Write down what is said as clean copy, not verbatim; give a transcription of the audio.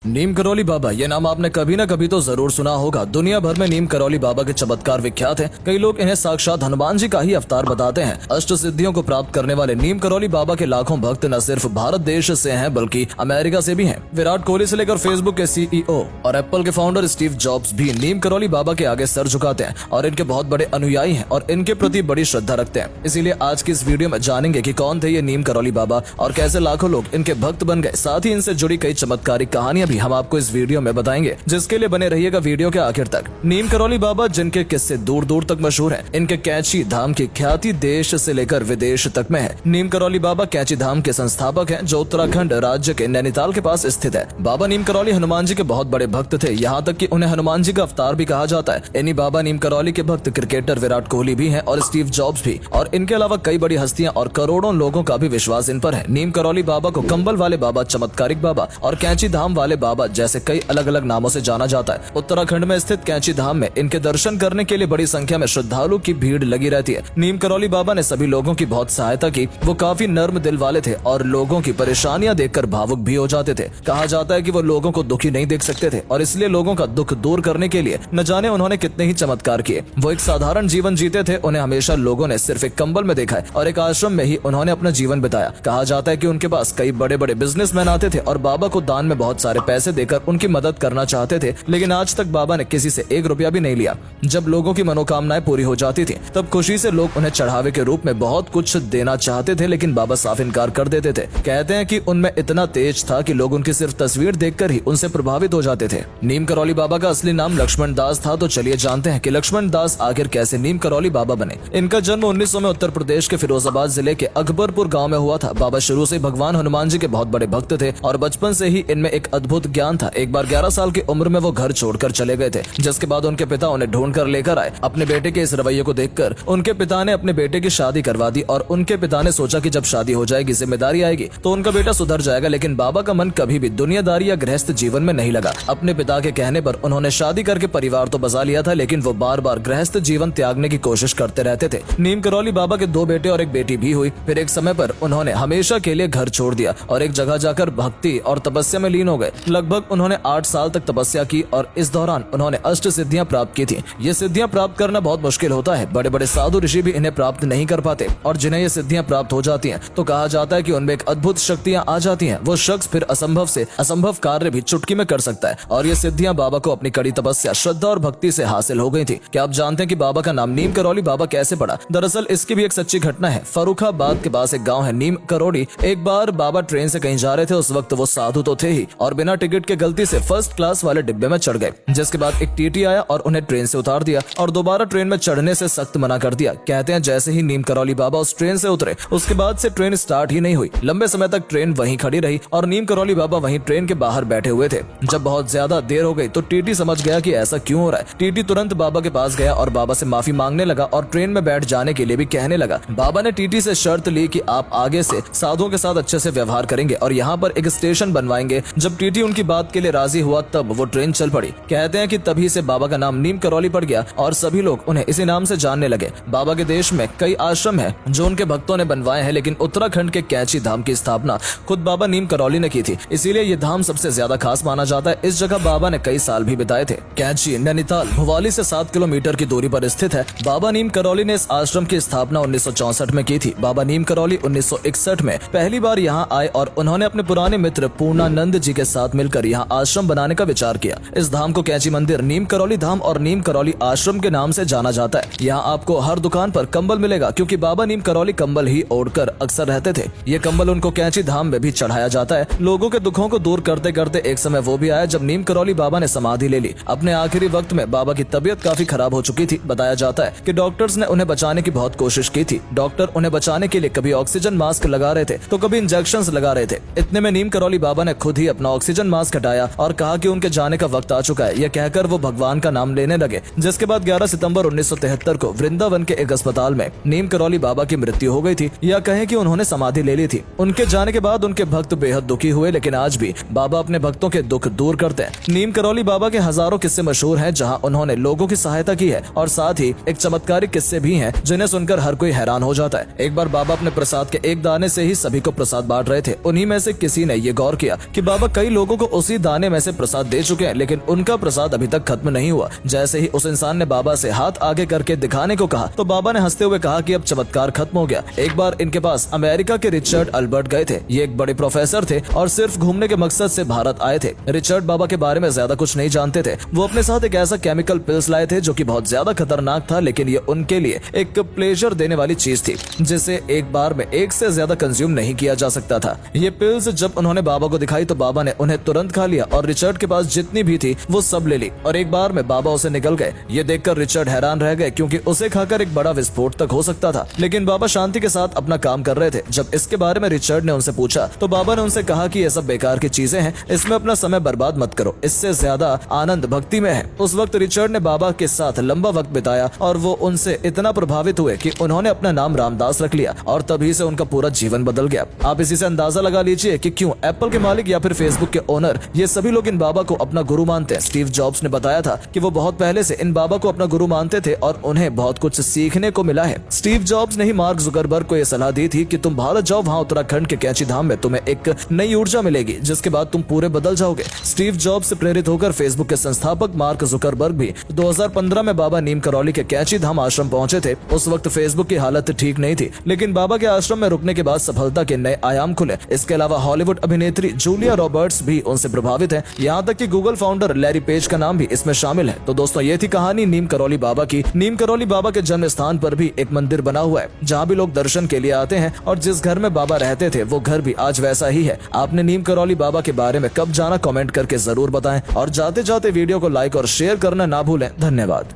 नीम करौली बाबा, ये नाम आपने कभी न कभी तो जरूर सुना होगा। दुनिया भर में नीम करौली बाबा के चमत्कार विख्यात हैं। कई लोग इन्हें साक्षात हनुमान जी का ही अवतार बताते हैं। अष्ट सिद्धियों को प्राप्त करने वाले नीम करौली बाबा के लाखों भक्त न सिर्फ भारत देश से हैं बल्कि अमेरिका से भी हैं। विराट कोहली से लेकर फेसबुक के सीईओ और एप्पल के फाउंडर स्टीव जॉब्स भी नीम करौली बाबा के आगे सर झुकाते हैं और इनके बहुत बड़े अनुयायी हैं और इनके प्रति बड़ी श्रद्धा रखते हैं। इसीलिए आज की इस वीडियो में जानेंगे कि कौन थे ये नीम करौली बाबा और कैसे लाखों लोग इनके भक्त बन गए। साथ ही इनसे जुड़ी कई चमत्कारिक कहानियां भी हम आपको इस वीडियो में बताएंगे, जिसके लिए बने रहिएगा वीडियो के आखिर तक। नीम करौली बाबा जिनके किस्से दूर दूर तक मशहूर हैं, इनके कैंची धाम की ख्याति देश से लेकर विदेश तक में है। नीम करौली बाबा कैंची धाम के संस्थापक हैं, जो उत्तराखंड राज्य के नैनीताल के पास स्थित है। बाबा नीम करौली हनुमान जी के बहुत बड़े भक्त थे, यहाँ तक कि उन्हें हनुमान जी का अवतार भी कहा जाता है। इन्हीं बाबा नीम करौली के भक्त क्रिकेटर विराट कोहली भी हैं और स्टीव जॉब्स भी, और इनके अलावा कई बड़ी हस्तियां और करोड़ों लोगों का भी विश्वास इन पर है। नीम करौली बाबा को कंबल वाले बाबा, चमत्कारिक बाबा और कैंची धाम वाले बाबा जैसे कई अलग अलग नामों से जाना जाता है। उत्तराखंड में स्थित कैंची धाम में इनके दर्शन करने के लिए बड़ी संख्या में श्रद्धालु की भीड़ लगी रहती है। नीम करौली बाबा ने सभी लोगों की बहुत सहायता की। वो काफी नर्म दिल वाले थे और लोगों की परेशानियां देखकर भावुक भी हो जाते थे। कहा जाता है कि वो लोगों को दुखी नहीं देख सकते थे और इसलिए लोगों का दुख दूर करने के लिए न जाने उन्होंने कितने ही चमत्कार किए। वो एक साधारण जीवन जीते थे। उन्हें हमेशा लोगों ने सिर्फ एक कंबल में देखा है और एक आश्रम में ही उन्होंने अपना जीवन बिताया। कहा जाता है कि उनके पास कई बड़े बड़े बिजनेसमैन आते थे और बाबा को दान में बहुत सारे पैसे देकर उनकी मदद करना चाहते थे, लेकिन आज तक बाबा ने किसी से एक रुपया भी नहीं लिया। जब लोगों की मनोकामनाएं पूरी हो जाती थी तब खुशी से लोग उन्हें चढ़ावे के रूप में बहुत कुछ देना चाहते थे, लेकिन बाबा साफ इनकार कर देते थे। कहते हैं कि उनमें इतना तेज था कि लोग उनकी सिर्फ तस्वीर देखकर ही उनसे प्रभावित हो जाते थे। नीम करौली बाबा का असली नाम लक्ष्मण दास था। तो चलिए जानते हैं कि लक्ष्मण दास आखिर कैसे नीम करौली बाबा बने। इनका जन्म 1900 में उत्तर प्रदेश के फिरोजाबाद जिले के अकबरपुर गाँव में हुआ था। बाबा शुरू से भगवान हनुमान जी के बहुत बड़े भक्त थे और बचपन से ही इनमें एक अद्भुत ज्ञान था। एक बार 11 साल की उम्र में वो घर छोड़कर चले गए थे, जिसके बाद उनके पिता उन्हें ढूंढ कर लेकर आए। अपने बेटे के इस रवैये को देखकर उनके पिता ने अपने बेटे की शादी करवा दी और उनके पिता ने सोचा कि जब शादी हो जाएगी, जिम्मेदारी आएगी तो उनका बेटा सुधर जाएगा। लेकिन बाबा का मन कभी भी दुनियादारी या गृहस्थ जीवन में नहीं लगा। अपने पिता के कहने पर उन्होंने शादी करके परिवार तो बसा लिया था, लेकिन वो बार बार गृहस्थ जीवन त्यागने की कोशिश करते रहते थे। नीम करौली बाबा के 2 बेटे और एक बेटी भी हुई। फिर एक समय पर उन्होंने हमेशा के लिए घर छोड़ दिया और एक जगह जाकर भक्ति और तपस्या में लीन हो गए। लगभग उन्होंने 8 साल तक तपस्या की और इस दौरान उन्होंने अष्ट सिद्धियां प्राप्त की थी। ये सिद्धियां प्राप्त करना बहुत मुश्किल होता है। बड़े बड़े साधु ऋषि भी इन्हें प्राप्त नहीं कर पाते और जिन्हें ये सिद्धियां प्राप्त हो जाती हैं तो कहा जाता है कि उनमें एक अद्भुत शक्तियां आ जाती हैं। वो शख्स फिर असंभव से असंभव कार्य भी चुटकी में कर सकता है और ये सिद्धियां बाबा को अपनी कड़ी तपस्या, श्रद्धा और भक्ति से हासिल हो गई थी। क्या आप जानते हैं कि बाबा का नाम नीम करौली बाबा कैसे पड़ा? दरअसल इसकी भी एक सच्ची घटना है। फर्रुखाबाद के पास एक गाँव है नीम करौली। एक बार बाबा ट्रेन से कहीं जा रहे थे। उस वक्त वो साधु तो थे ही और बिना टिकट के गलती से फर्स्ट क्लास वाले डिब्बे में चढ़ गए, जिसके बाद एक टीटी आया और उन्हें ट्रेन से उतार दिया और दोबारा ट्रेन में चढ़ने से सख्त मना कर दिया। कहते हैं जैसे ही नीम करौली बाबा उस ट्रेन से उतरे, उसके बाद से ट्रेन स्टार्ट ही नहीं हुई। लंबे समय तक ट्रेन वहीं खड़ी रही और नीम करौली बाबा वहीं ट्रेन के बाहर बैठे हुए थे। जब बहुत ज्यादा देर हो गई तो टीटी समझ गया कि ऐसा क्यों हो रहा है। टीटी तुरंत बाबा के पास गया और बाबा से माफी मांगने लगा और ट्रेन में बैठ जाने के लिए भी कहने लगा। बाबा ने टीटी से शर्त ली कि आप आगे से साधुओं के साथ अच्छे से व्यवहार करेंगे और यहाँ पर एक स्टेशन बनवाएंगे। जब टीटी उनकी बात के लिए राजी हुआ तब वो ट्रेन चल पड़ी। कहते हैं कि तभी से बाबा का नाम नीम करौली पड़ गया और सभी लोग उन्हें इसी नाम से जानने लगे। बाबा के देश में कई आश्रम हैं जो उनके भक्तों ने बनवाए हैं, लेकिन उत्तराखंड के कैंची धाम की स्थापना खुद बाबा नीम करौली ने की थी। इसीलिए ये धाम सबसे ज्यादा खास माना जाता है। इस जगह बाबा ने कई साल भी बिताए थे। कैंची नैनीताल भोवाली से 7 किलोमीटर की दूरी पर स्थित है। बाबा नीम करौली ने इस आश्रम की स्थापना 1964 में की थी। बाबा नीम करौली 1961 में पहली बार यहाँ आए और उन्होंने अपने पुराने मित्र पूर्णानंद जी के साथ मिलकर यहाँ आश्रम बनाने का विचार किया। इस धाम को कैंची मंदिर, नीम करौली धाम और नीम करौली आश्रम के नाम से जाना जाता है। यहाँ आपको हर दुकान पर कंबल मिलेगा, क्योंकि बाबा नीम करौली कंबल ही ओढ़कर अक्सर रहते थे। ये कंबल उनको कैंची धाम में भी चढ़ाया जाता है। लोगों के दुखों को दूर करते करते एक समय वो भी आया जब नीम करौली बाबा ने समाधि ले ली। अपने आखिरी वक्त में बाबा की तबीयत काफी खराब हो चुकी थी। बताया जाता है कि डॉक्टर्स ने उन्हें बचाने की बहुत कोशिश की थी। डॉक्टर उन्हें बचाने के लिए कभी ऑक्सीजन मास्क लगा रहे थे तो कभी इंजेक्शन लगा रहे थे। इतने में नीम करौली बाबा ने खुद ही अपना ऑक्सीजन मास्क हटाया और कहा कि उनके जाने का वक्त आ चुका है। यह कहकर वो भगवान का नाम लेने लगे, जिसके बाद 11 सितंबर 1973 को वृंदावन के एक अस्पताल में नीम करौली बाबा की मृत्यु हो गई थी, या कहें कि उन्होंने समाधि ले ली थी। उनके जाने के बाद उनके भक्त बेहद दुखी हुए, लेकिन आज भी बाबा अपने भक्तों के दुख दूर करते हैं। नीम करौली बाबा के हजारों किस्से मशहूर हैं, जहां उन्होंने लोगों की सहायता की है और साथ ही एक चमत्कारिक किस्से भी हैं जिन्हें सुनकर हर कोई हैरान हो जाता है। एक बार बाबा अपने प्रसाद के एक दाने से ही सभी को प्रसाद बांट रहे थे। उन्हीं में से किसी ने ये गौर किया कि बाबा कई लोगों लोगों को उसी दाने में से प्रसाद दे चुके हैं, लेकिन उनका प्रसाद अभी तक खत्म नहीं हुआ। जैसे ही उस इंसान ने बाबा से हाथ आगे करके दिखाने को कहा तो बाबा ने हंसते हुए कहा कि अब चमत्कार खत्म हो गया। एक बार इनके पास अमेरिका के रिचर्ड अल्बर्ट गए थे। ये एक बड़े प्रोफेसर थे और सिर्फ घूमने के मकसद से भारत आए थे। रिचर्ड बाबा के बारे में ज्यादा कुछ नहीं जानते थे। वो अपने साथ एक ऐसा केमिकल पिल्स लाए थे जो कि बहुत ज्यादा खतरनाक था, लेकिन ये उनके लिए एक प्लेजर देने वाली चीज थी जिसे एक बार में एक से ज्यादा कंज्यूम नहीं किया जा सकता था। ये पिल्स जब उन्होंने बाबा को दिखाई तो बाबा ने उन्हें तुरंत खा लिया और रिचर्ड के पास जितनी भी थी वो सब ले ली और एक बार में बाबा उसे निकल गए। ये देखकर रिचर्ड हैरान रह गए क्योंकि उसे खाकर एक बड़ा विस्फोट तक हो सकता था, लेकिन बाबा शांति के साथ अपना काम कर रहे थे। जब इसके बारे में रिचर्ड ने उनसे पूछा तो बाबा ने उनसे कहा कि ये सब बेकार की चीजें हैं, इसमें अपना समय बर्बाद मत करो, इससे ज्यादा आनंद भक्ति में है। उस वक्त रिचर्ड ने बाबा के साथ लंबा वक्त बिताया और वो उनसे इतना प्रभावित हुए कि उन्होंने अपना नाम रामदास रख लिया और तभी से उनका पूरा जीवन बदल गया। आप इसी से अंदाजा लगा लीजिए कि क्यों एप्पल के मालिक या फिर फेसबुक के ओनर ये सभी लोग इन बाबा को अपना गुरु मानते हैं। स्टीव जॉब्स ने बताया था कि वो बहुत पहले से इन बाबा को अपना गुरु मानते थे और उन्हें बहुत कुछ सीखने को मिला है। स्टीव जॉब्स ने ही मार्क जुकरबर्ग को यह सलाह दी थी कि तुम भारत जाओ, वहाँ उत्तराखंड के कैंची धाम में तुम्हें एक नई ऊर्जा मिलेगी जिसके बाद तुम पूरे बदल जाओगे। स्टीव जॉब्स से प्रेरित होकर फेसबुक के संस्थापक मार्क जुकरबर्ग भी 2015 में बाबा नीम करौली के कैंची धाम आश्रम पहुंचे थे। उस वक्त फेसबुक की हालत ठीक नहीं थी, लेकिन बाबा के आश्रम में रुकने के बाद सफलता के नए आयाम खुले। इसके अलावा हॉलीवुड अभिनेत्री जूलिया रॉबर्ट्स भी उनसे प्रभावित है। यहाँ तक कि गूगल फाउंडर लैरी पेज का नाम भी इसमें शामिल है। तो दोस्तों ये थी कहानी नीम करौली बाबा की। नीम करौली बाबा के जन्म स्थान पर भी एक मंदिर बना हुआ है जहाँ भी लोग दर्शन के लिए आते हैं और जिस घर में बाबा रहते थे वो घर भी आज वैसा ही है। आपने नीम करौली बाबा के बारे में कब जाना कमेंट करके जरूर बताएं और जाते जाते वीडियो को लाइक और शेयर करना ना भूलें। धन्यवाद।